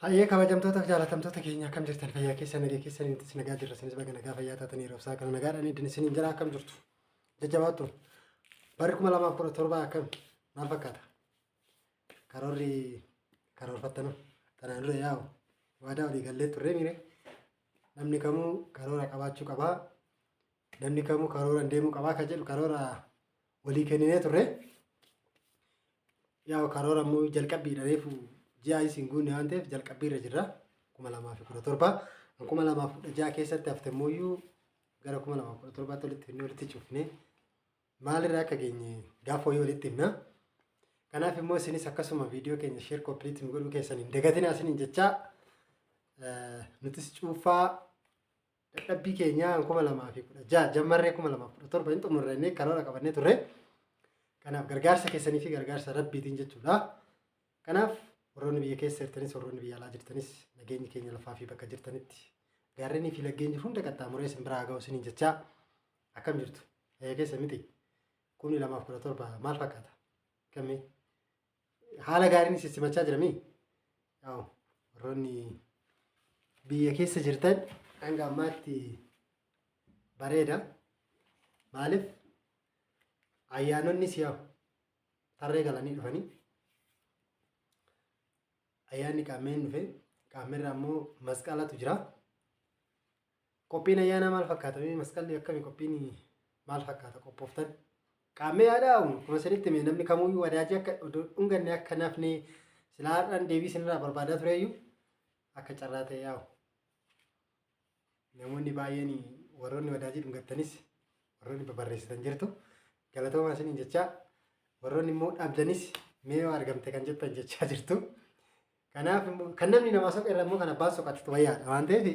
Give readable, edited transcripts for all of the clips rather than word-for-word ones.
Hayyee kabajamtoota fi jaalatamtoota keenya akkam jirtan fayyaa keessan nagaa keessan innis nagaa jirra sinis baga nagaa fayyaa taatanii roobsaa kana nagaadhaan idin isiniin jira akkam jirtu jajjabaattu barri 2017 akkam maal fakkaata karoorri karoorfattanu tanaan dura yaa'u waadaa walii gallee turre mire namni kamuu karoora qabaachuu qabaa namni kamuu karoora deemuu qabaa ka jedhu karoora walii kenninee turre yaa'u karoora immoo jalqabbiidha reefu ji'a isin guunne waan ta'eef jalqabbiirra jirra 2017 2016 keessatti hafte immoo gara 2017 walitti cufne maalirraa akka geenye gaafa walitti himna. Kanaaf immoo isinis akkasuma viidiyoo keenya share complete godhuu keessan hin dagatinaa isiniin jechaa nutis cuufaa dadhabbii keenya 2016 jammarree 2017 hin xumurrennee karoora qabannee turre. Kanaaf gargaarsa keessanii fi gargaarsa rabbiitiin jechuudha. Kanaaf warroonni biyya keessa jirtanis warroonni biyya alaa jirtanis nageenyi keenya lafaa fi bakka jirtanitti gaarreenii fi laggeenyi hunda qaxxaamuree isin biraa ga'u isiniin jechaa akkam jirtu keessa miti 2017 maal fakkaata kamii haala gaariin simachaa jiramii yaa'u warroonni biyya keessa jirtan hanga ammaatti bareeda maaliif ayyaanonni si'aa'u tarree galanii dhufanii ayyaanni qaameen dhufe qaamerraa immoo masqalatu jira. Qophiin ayyaana maal fakkaata? Masqalli akkamii qophiin maal fakkaata qophooftan? Qaamee yaadaa'u kuma sanitti namni kamuyyuu wadaajii akka dhunganne akka nafne silaadhaan deebii sinirraa barbaadaa tureyyuu akka carraa ta'e yaa'u. Namoonni baay'een warroonni wadaajii dhungattanis warroonni babarreessitan jirtu galatoomaa isiniin jechaa warroonni immoo dhabdanis mee yoo argamte kan jettan jechaa jirtu. Kanaaf kan namni nama soqe irra immoo kan abbaan soqatu wayyaadha waan ta'eef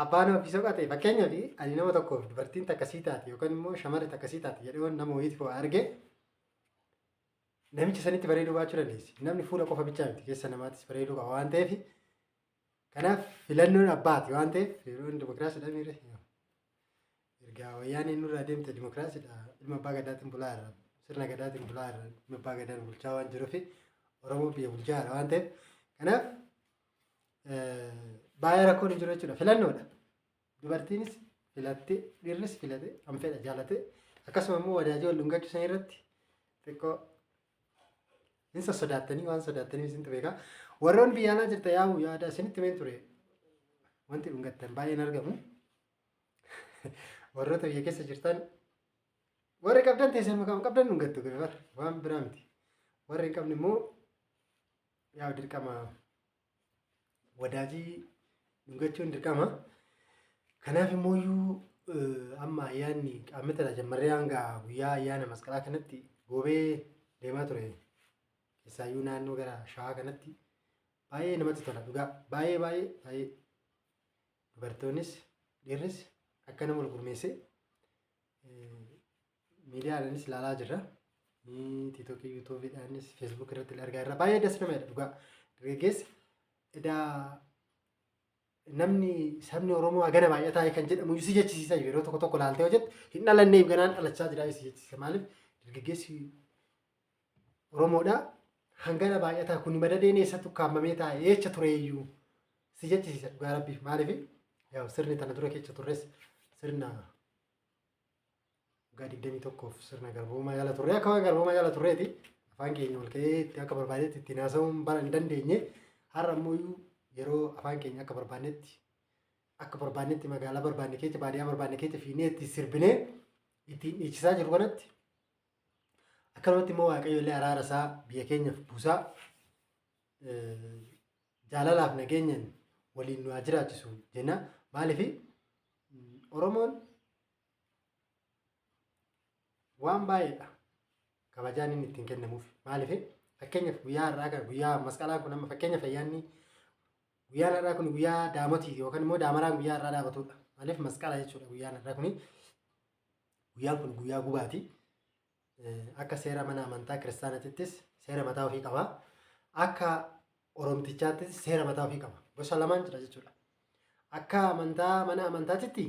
abbaan ofii soqate fakkeenyaaf ani nama tokkoof dubartiin takka sii taate yookaan immoo shamarri takka sii taate jedhee nama wayiitiif arge namicha sanitti bareeduu baachuu dandeessi. Namni fuula qofa bichaa miti keessa namaattis bareeduu qaba waan ta'eef kanaaf filannoon abbaati waan ta'eef yeroon dimokiraasiidha miire ergaa wayyaanii nurraa deemte dimokiraasiidha ilma abbaa gadaatiin bulaa irra. Sirna gadaatiin bulaa irra abbaa gadaan bulchaa waan jiruuf Oromoo biyya bulchaa irra waan ta'eef kanaaf baay'ee rakkoon hin jiru jechuudha. Filannoodha. Dubartiinis filattee dhiirris filatee kan fedha jaalatee akkasuma immoo wadaajii wal dhungachuu san irratti xiqqoo hin sossodaattanii waan sodaattanii isintu beekaa. Warroon biyya alaa jirta yaa'u yaada isinitti meen ture wanti dhungattan baay'een argamu. Warroota biyya keessa jirtan warri qabdan teessan maqaan qabdan dhungattu gabar waan biraa miti. Warri hin qabne immoo yaa dirqama wadaajii dhungachuun dirqama. Kanaaf immoo amma ayyaanni qaammetadha jammarree hanga guyyaa ayyaana masqalaa kanatti goobee deemaa ture. Keessaayyuu naannoo gara shawaa kanatti baay'ee namatti tola dhugaa baay'ee dubartoonnis dhiirris akka nama wal gurmeesse miidiyaadhaanis ilaalaa jirra. Tiiktookii, yuutuubiidhaanis feesbuuk irratti argaa jirra. Baay'ee das nama dhugaa. Dargaggeessi edaa namni sabni Oromoo hagana baay'ataa kan jedhamu si jechisiisa yeroo tokko laaltee hojjettu hin dhalanneef ganaan dhalachaa jira si jechisiisa. Maaliif dargaggeessi Oromoodha hangana baay'ataa kun madadeen eessattu kaamamee taa'e eecha tureeyyuu si jechisiisa dhugaa rabbiif maaliif yaa sirni tana dura keessa turres sirna digdamii tokkoof sirna garboomaa jala turre akka waan garboomaa jala turreeti afaan keenya ol ka'ee akka barbaadetti ittiin haasa'uun bara hin dandeenye har'a immoo yeroo afaan keenya akka barbaannetti magaalaa barbaanne keessa baadiyyaa barbaanne keessa fiinee itti sirbinee ittiin dhiichisaa jiru kanatti akkanumatti immoo waaqayyo illee araara isaa biyya keenyaaf buusaa jaalalaaf nageenyaan waliin nu haa jiraachisu jenna maaliif Oromoon waan baay'eedha kabajaan inni ittiin kennamuuf maaliif fakkeenyaaf guyyaa har'aa kan guyyaa masqalaa kun amma fakkeenyaaf ayyaanni guyyaan har'aa kun guyyaa daamotii yookaan immoo daamaraan guyyaa har'aa dhaabatudha maaliif masqalaa jechuudha guyyaan har'aa kun guyyaan kun guyyaa gubaati akka seera mana amantaa kiristaanaattis seera mataa ofii qaba akka oromtichaattis seera mataa ofii qaba gosa lamaan jira jechuudha akka amantaa mana amantaatitti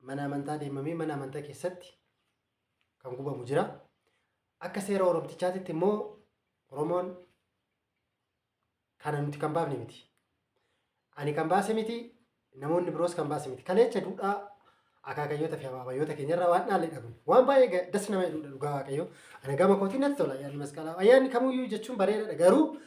mana amantaa deemamee mana amantaa keessatti kan gubamu jira. Akka seera oromtichaatitti immoo Oromoon kana nuti kan baafne miti. Ani kan baase miti, namoonni biroos kan baase miti. Kalecha duudhaa akaakayyoota fi abaabayyoota keenyarraa waan dhaalle dhabu. Waan baay'ee das nama jedhudha dhugaa waaqayyo. Ani gama kootiin natti tola ayyaanni masqalaa. Ayyaanni kamiyyuu jechuun bareedaadha. Garuu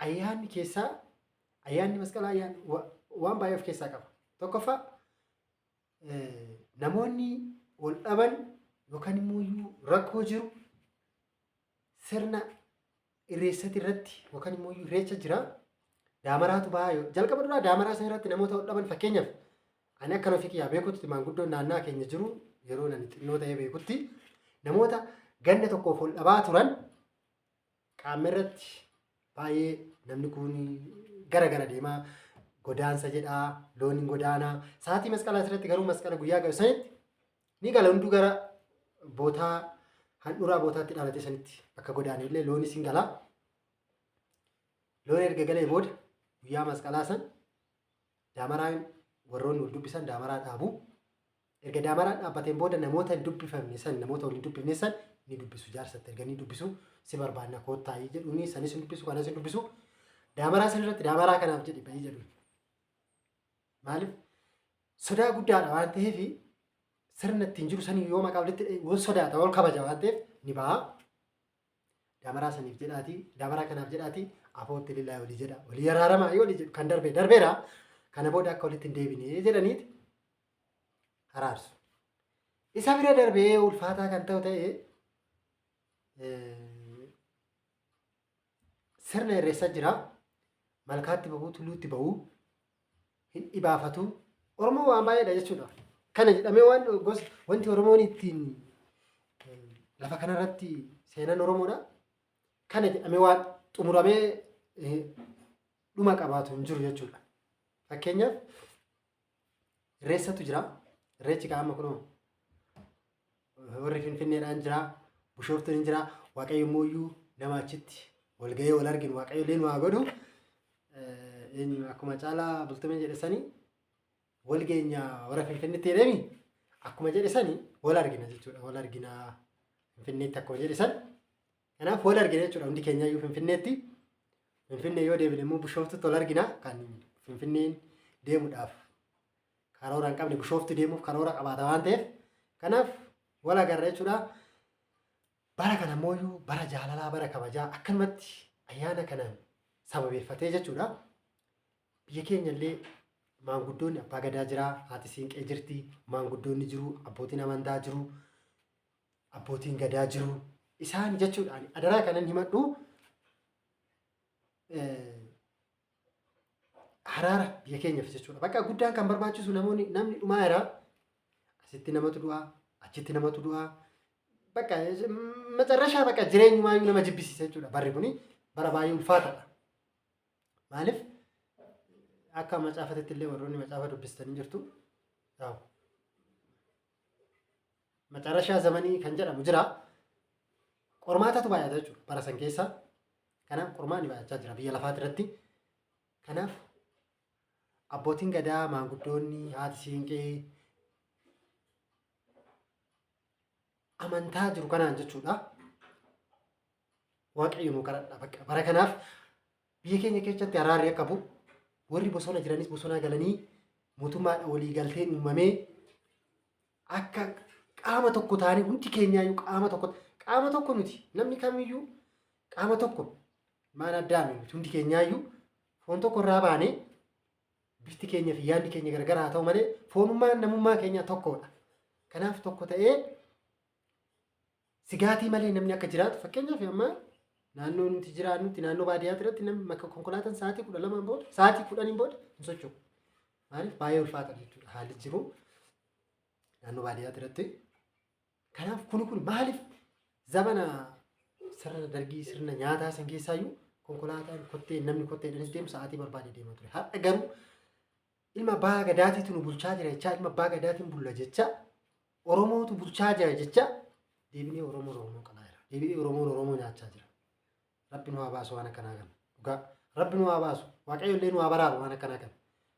ayyaanni keessaa ayyaanni masqalaa waan baay'ee of keessaa qaba. Tokkoffaa namoonni wal dhaban yookaan immoo rakkoo jiru sirna irreessati irratti yookaan immoo irreecha jira. Daamaraatu baay'ee jalqaba duraa daamaraa sana irratti namoota wal dhaban fakkeenyaaf ani akka ofii kiyyaa beekutti maanguddoon naannaa keenya jiru yeroo nani xinnoo ta'ee beekutti namoota ganna tokkoof wal dhabaa turan qaama irratti baay'ee namni kun gara deemaa godaansa jedhaa looniin godaanaa sa'aatii masqalaa irratti garuu masqala guyyaa gahu sanitti ni gala hunduu gara bootaa handhuraa bootaatti dhalatee sanitti akka godaanee illee loonis hin galaa. Loon erga galee booda guyyaa masqalaa san daamaraan warroonni wal dubbisan daamaraa dhaabu. Erga daamaraa dhaabbateen booda namoota hin dubbifamne san namoota waliin dubbifne san ni dubbisu jaarsatti erga ni dubbisu si barbaanna koottaayii jedhuuni sanis hin dubbisu kanas hin dubbisu. Daamaraa san irratti daamaraa kanaaf jedhi bahii jedhu. Maaliif sodaa guddaadha waan ta'eef sirna ittiin jiru sanii yoo maqaa walitti wal sodaata wal kabaja waan ta'eef ni baha. Daamaraa saniif jedhaati daamaraa kanaaf jedhaati afootti lillaa walii jedha walii araaramaa yoo walii jedhu kan darbeera kana booda akka walitti hin deebine jedhaniiti araarsu. Isa bira darbee ulfaataa kan ta'u ta'e sirna irreessa jira malkaatti bahuu tulluutti bahuu hin dhibaafatu Oromoo waan baay'eedha jechuudha. Kana jedhamee waan wanti Oromoon ittiin lafa kanarratti seenan Oromoodha. Kana jedhamee waan xumuramee dhuma qabaatu hin jiru jechuudha. Fakkeenyaaf irreessatu jira. Irreechi qaama kunoo warri Finfinneedhaan jira. Bishooftuun hin jira. Waaqayyo immoo nama achitti wal gahee wal arginu waaqayyo illee nu haa godhu. Akkuma caalaa bultumee jedhesanii wal geenya warra Finfinneetti jedhemi akkuma jedhesanii wal argina jechuudha. Wal argina Finfinneetti akkuma jedhesan. Kanaaf wal argina jechuudha hundi keenya iyyuu Finfinneetti. Finfinnee yoo deebine immoo Bishooftutti wal argina kan Finfinneen deemuudhaaf karoora hin qabne Bishooftu deemuuf karoora qabaata waan ta'eef kanaaf wal agarra jechuudha. Bara kana immoo bara jaalalaa bara kabajaa akkanumatti ayyaana kanaan sababeeffatee jechuudha. Biyya keenya illee maanguddoonni abbaa gadaa jira, haati siinqee jirti, maanguddoonni jiru, abbootiin amantaa jiru, abbootiin gadaa jiru. Isaan jechuudhaan adaraa kanan himadhu haraara biyya keenyaaf jechuudha. Bakka guddaan kan barbaachisu namni dhumaa jira. Asitti namatu du'aa, achitti namatu du'aa. Bakka macarrashaa bakka jireenyumaayyuu nama jibbisiisa jechuudha. Barri kuni bara baay'ee ulfaataadha. Maaliif akka macaafatetti illee warroonni macaafa dubbistanii jirtu. Macarrashaa zamanii kan jedhamu jira. Qormaatatu baay'ata jechuudha bara san keessa. Kanaaf qormaanni baay'achaa jira biyya lafaati irratti. Kanaaf abbootiin gadaa, maanguddoonni, haati siinqee amantaa jiru kanaan jechuudha. Waaqayyo nu kadhadha bakka bara kanaaf biyya keenya keessatti araarri akka bu'u warri bosona jiranis bosona galanii mootummaadhaan walii galteen uumamee akka qaama tokko taanee hundi keenyaayyuu qaama tokko nuti namni kamiyyuu qaama tokko maan addaame nuti hundi keenyaayyuu foon tokko irraa baanee bifti keenya fi yaadni keenya garagaraa haa ta'u malee foonummaan namummaa keenya tokkodha. Kanaaf tokko ta'ee sigaatii malee namni akka jiraatu fakkeenyaaf amma naannoo nuti jiraannutti naannoo baadiyyaatti irratti namni makka konkolaataan sa'aatii 12 booda sa'aatii 10 booda hin socho'u. Maaliif baay'ee ulfaata jechuudha haalli jiru naannoo baadiyyaatti irratti. Kanaaf kun maaliif zamana sirna dargii sirna nyaataa san keessaayyuu konkolaataan kottee namni kotteedhanis deemu sa'aatii barbaade deema ture. Har'a garuu ilma abbaa gadaatiitu nu bulchaa jira jecha ilma abbaa gadaatiin bulla jecha Oromootu bulchaa jira jecha deebinee Oromoo qalaa jira. Deebinee Oromoo nyaachaa jira. Rabbi nu haa baasu waan akkanaa kana. Dhugaa Rabbi nu haa baasu. Waaqayyo illee nu haa baraaru waan akkanaa kana.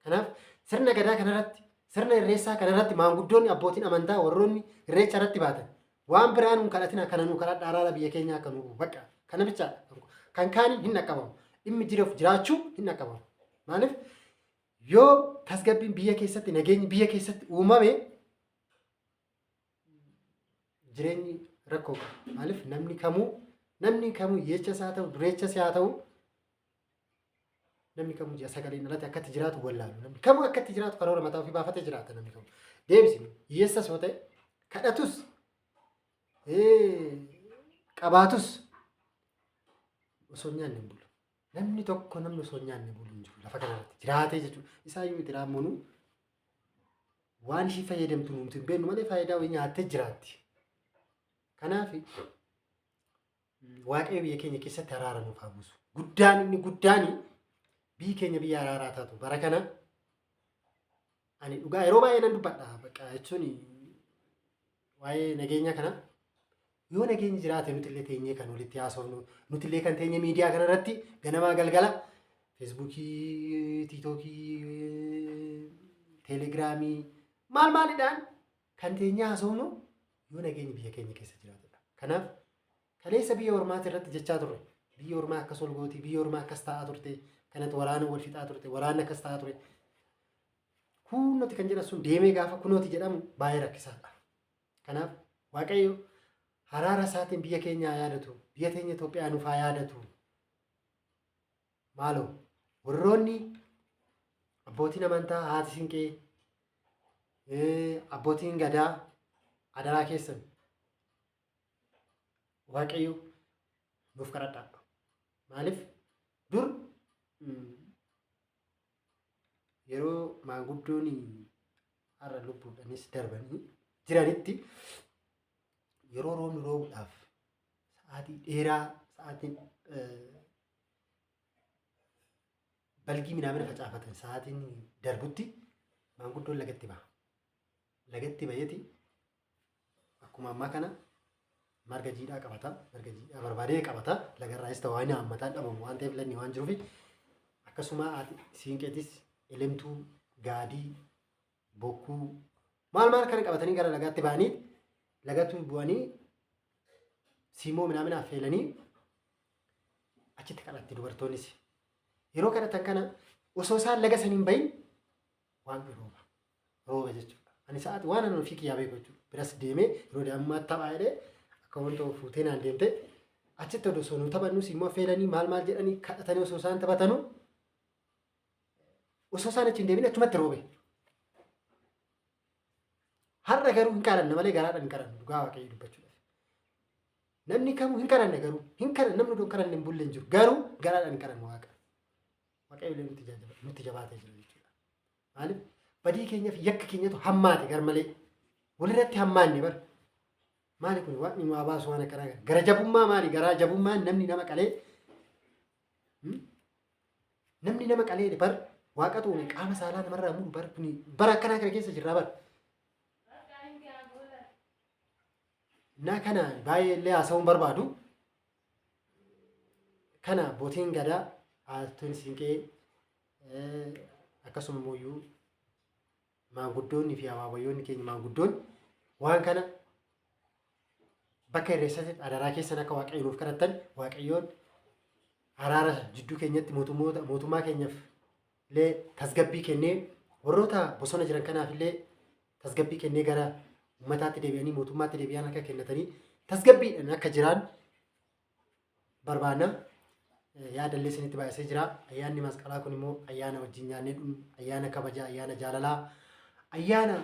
Kanaaf sirna gadaa kanarratti sirna irreessaa kanarratti maanguddoonni abbootiin amantaa warroonni irreecha irratti baatan waan biraan nu kadhatina kana nu kadhadha araara biyya keenya akka nu bakka kana bichaadha. kan kaaniin hin dhaqqabamu. Dhimmi jiruuf jiraachuu hin dhaqqabamu. Maaliif yoo tasgabbiin biyya keessatti nageenyi biyya keessatti uumame jireenyi rakkoo qaba. Maaliif namni kamuu yeechas haa ta'u dureechas haa ta'u namni kamuu ji'a sagaleen alatti akkatti jiraatu wallaalu. Namni kamuu akkatti jiraatu karoora mataa ofii baafatee jiraata namni kamuu. Deebisni hiyyeessas yoo ta'e kadhatus qabaatus osoo nyaanne hin bulu. Namni tokko namni osoo nyaanne bulu hin jiru lafa kanarratti jiraatee jechuudha. Isaayyuu itti raamunu waan ishii fayyadamtu nuti hin beeknu malee faayidaa wayii nyaattee jiraatti. Kanaaf waaqayyo biyya keenya keessatti araara nuuf haa buusu. Guddaan biyyi keenya biyya araaraa taatu bara kana ani dhugaa yeroo baay'ee nan dubbadha bakka jechuun waa'ee nageenya kana yoo nageenyi jiraate nuti illee teenyee kan walitti haasofnu nuti illee kan teenye miidiyaa kana irratti ganamaa galgala feesbuukii, tiiktookii, teelegiraamii maalidhaan kan teenye haasofnu yoo nageenyi biyya keenya keessa jiraatudha. Kanaaf kaleessa biyya ormaati irratti jechaa turre biyya ormaa akkas ol gooti biyya ormaa akkas ta'aa turte kanatti waraana wal fixaa turte waraanni akkas ta'aa ture. Kunooti kan jedhan sun deemee gaafa kunooti jedhamu baay'ee rakkisaadha. Kanaaf waaqayyo araara isaatiin biyya keenya yaadatu biyya keenya Itoophiyaa nuuf haa yaadatu. Maaloo warroonni abbootiin amantaa haati siinqee abbootiin gadaa adaraa keessan waaqayyo nuuf kadhadhaa. Maaliif dur yeroo maanguddoon har'a lubbuudhaanis darbanii jiranitti yeroo roobni roobuudhaaf sa'aatii dheeraa sa'aatiin balgii midhaan facaafatan sa'aatiin darbutti maanguddoon lagatti ba'a. Lagatti ba'eeti akkuma ammaa kana marga jiidhaa qabata marga jiidhaa barbaadee qabata lagarraayis ta'u waan haammataan dhabamu waan ta'eef lanni waan jiruufi akkasuma siinqeetis elemtuu gaadii bokkuu maal kana qabatanii gara lagaatti ba'anii lagatti bu'anii siimoo midhaan affeelanii achitti kadhatti dubartoonnis yeroo kadhatan kana osoo isaan laga saniin bahin waan rooba jechuudha. Ani sa'aati waan ani ofii kiyyaa beeku jechuudha. Biras deemee yeroo daa'imummaatti taphaa jedhee akka wanta fuutee naan deemte achitti osoo nu taphannu siimoo affeelanii maal jedhanii kadhatanii osoo isaan taphatanu osoo isaan achi hin deemin achumatti roobe. Har'a garuu hin kadhanne malee garaadhaan hin kadhannu dhugaa waaqayyo dubbachuudhaaf. Namni kamuu hin kadhanne garuu hin kadhanne namni tokko kadhanne hin bulle hin jiru garuu garaadhaan hin kadhannu waaqa. Waaqayyo illee nutti jabaatee jira jechuudha. Maaliif badii keenyaaf yakka keenyatu hammaate gar malee walirratti hammaanne bara. Maali kun waaqni nu abaasu waan akkanaa gara jabummaa maali garaa jabummaan namni nama qalee bar waaqatu qaama saalaa namarraa muru bar kuni bara akkanaa kana keessa jirra bara. Na kana baay'ee illee haasa'uun barbaadu kana abbootiin gadaa haatonni siinqee akkasuma immoo maanguddoonni fi abaabayyoonni keenya maanguddoon waan kana bakka irreessatti adaraa keessan akka waaqayyo nuuf kadhattan waaqayyoon araara jidduu keenyatti mootummaa keenyaaf illee tasgabbii kennee warroota bosona jiran kanaaf illee tasgabbii kennee gara ummataatti deebi'anii mootummaatti deebi'an akka kennatanii tasgabbiidhaan akka jiraan barbaanna. Yaadallee isinitti baay'isee jira. Ayyaanni masqalaa kun immoo ayyaana wajjin nyaannee dhumu, ayyaana kabajaa, ayyaana jaalalaa, ayyaana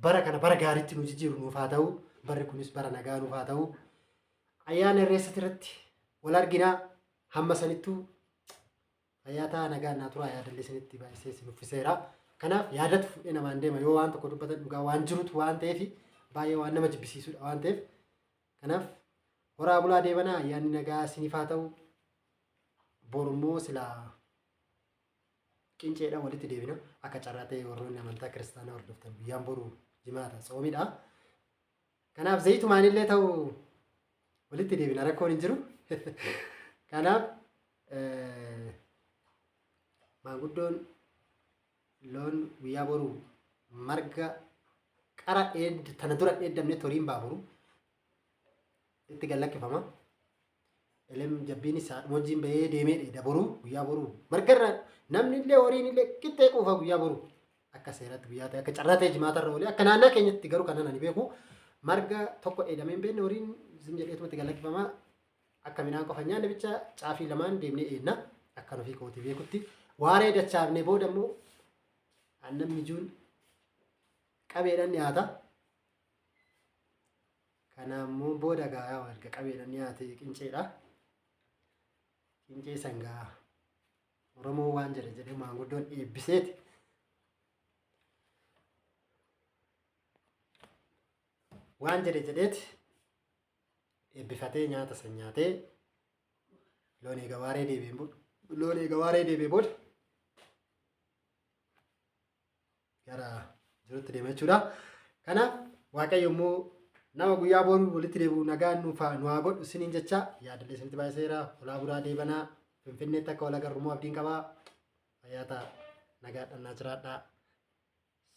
bara kana bara gaariitti nu jijjiiru nuuf haa ta'u. Barri kunis bara nagaa nuuf haa ta'u. Ayyaana irreessatti irratti wal arginaa hamma sanittuu fayyaataa nagaa naa tura yaadallee isinitti baay'isee sinuffiseera. Kanaaf yaadatu fudhee namaan deema yoo waan tokko dubbatan dhugaa waan jirutu waan ta'eef baay'ee waan nama jibbisiisudha waan ta'eef. Kanaaf horaa bulaa deebanaa ayyaanni nagaa isiniif haa ta'u. Borummoo silaa qinceedhaan walitti deebina akka carraa ta'e warroonni amantaa kiristaanaa hordoftan guyyaan boru jimaata soomiidha. Kanaaf zayitumaan illee ta'u walitti deebina rakkoon hin jiru. Kanaaf maanguddoon loon guyyaa boru marga qara tana dura dheeddamne toriin baaburu itti gallakkifama. elem jabbiin isaa wajjin bahee deemee daboru guyyaa boru margarra namni illee horiin illee qixxee quufa guyyaa boru akka seeratti guyyaa ta'e akka carraa ta'e jimaata irra oolee akka naannaa keenyatti garuu kan ani beeku marga tokko dheedamee hin beekne horiin zim jedheetumatti galakkifamaa akka midhaan qofa nyaanne bicha caafii lamaan deemnee eenna akka nufi kootii beekutti waaree dachaafnee booda immoo aannan mijuun qabeedhaan dhiyaata. Kanaammoo booda gahaa walga qabeedhaan dhiyaate qinceedha. Qincee sangaa Oromoo waan jedhe maanguddoon eebbiseeti. Waan jedheeti eebbifatee nyaata san nyaatee loon eega waaree deebi'ee booda gara jirutti deema jechuudha. Kanaaf Waaqayyo immoo nama guyyaa boru walitti deebi'u nagaan nu haa godhu isiniin jecha yaadallee isinitti baay'iseera. Olaa buraa deebanaa Finfinneetti akka wal agarru abdiin qabaa. Fayyaa ta'a nagaa dhannaa jiraadhaa.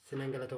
Sinan galatoomfadha.